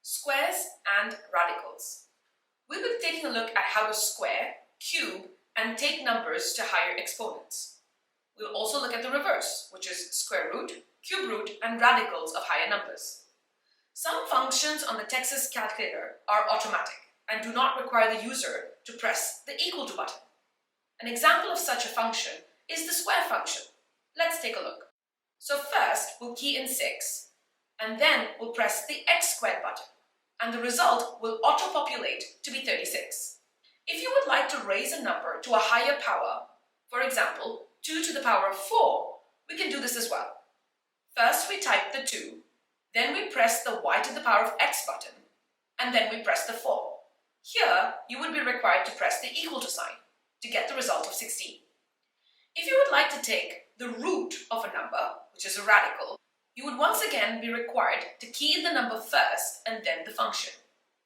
Squares and radicals. We'll be taking a look at how to square, cube, and take numbers to higher exponents. We'll also look at the reverse, which is square root, cube root, and radicals of higher numbers. Some functions on the Texas calculator are automatic and do not require the user to press the equal to button. An example of such a function is the square function. Let's take a look. So first, we'll key in 6, and then we'll press the x squared button, and the result will auto-populate to be 36. If you would like to raise a number to a higher power, for example, 2 to the power of 4, we can do this as well. First, we type the 2, then we press the y to the power of x button, and then we press the 4. Here, you would be required to press the equal to sign to get the result of 16. If you would like to take the root of a number, which is a radical, you would once again be required to key in the number first and then the function.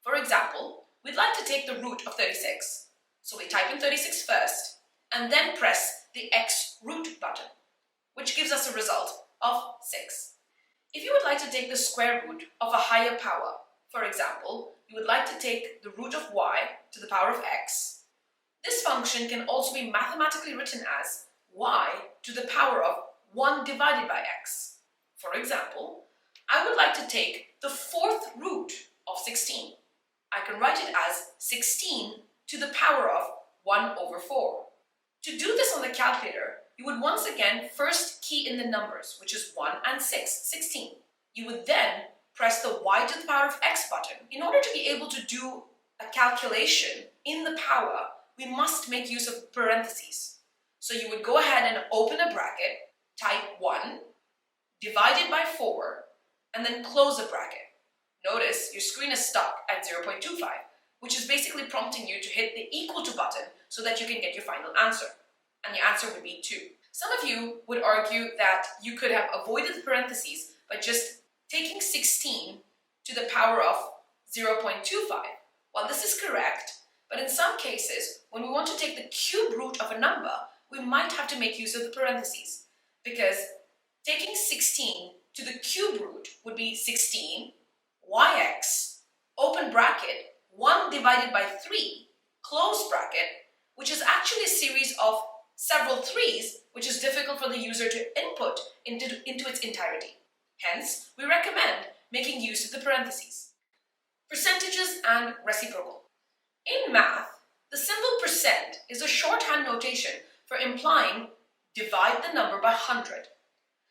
For example, we'd like to take the root of 36. So we type in 36 first and then press the x root button, which gives us a result of 6. If you would like to take the square root of a higher power, for example, you would like to take the root of y to the power of x, this function can also be mathematically written as y to the power of 1 divided by x. For example, I would like to take the fourth root of 16. I can write it as 16 to the power of 1 over 4. To do this on the calculator, you would once again first key in the numbers, which is 1 and 6, 16. You would then press the y to the power of x button. In order to be able to do a calculation in the power, we must make use of parentheses. So you would go ahead and open a bracket, type 1, divided by 4, and then close a bracket. Notice your screen is stuck at 0.25, which is basically prompting you to hit the equal to button so that you can get your final answer. And your answer would be 2. Some of you would argue that you could have avoided the parentheses by just taking 16 to the power of 0.25. While this is correct, but in some cases, when we want to take the cube root of a number, we might have to make use of the parentheses, because taking 16 to the cube root would be 16 yx, open bracket, 1 divided by 3, close bracket, which is actually a series of several 3's, which is difficult for the user to input into its entirety. Hence, we recommend making use of the parentheses. Percentages and reciprocal. In math, the symbol percent is a shorthand notation for implying divide the number by 100.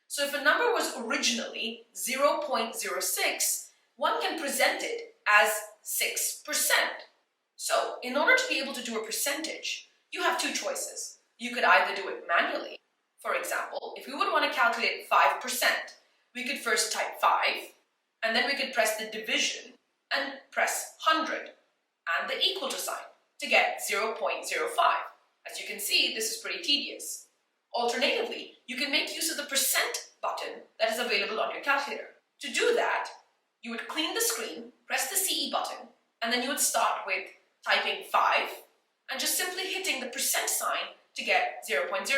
So if a number was originally 0.06, one can present it as 6%. So in order to be able to do a percentage, you have two choices. You could either do it manually. For example, if we would want to calculate 5%, we could first type 5, and then we could press the division and press 100 and the equal to sign to get 0.05. As you can see, this is pretty tedious. Alternatively, you can make use of the percent button that is available on your calculator. To do that, you would clean the screen, press the CE button, and then you would start with typing 5 and just simply hitting the percent sign to get 0.05.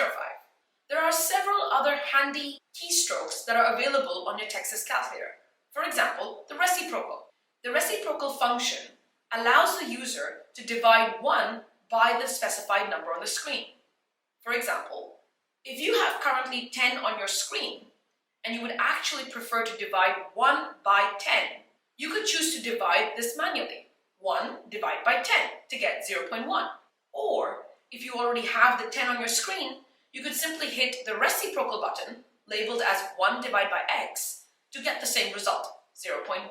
There are several other handy keystrokes that are available on your Texas calculator. For example, the reciprocal. The reciprocal function allows the user to divide 1 by the specified number on the screen. For example, if you have currently 10 on your screen and you would actually prefer to divide 1 by 10, you could choose to divide this manually. 1 divided by 10 to get 0.1. Or if you already have the 10 on your screen, you could simply hit the reciprocal button labeled as 1 divided by x to get the same result, 0.1.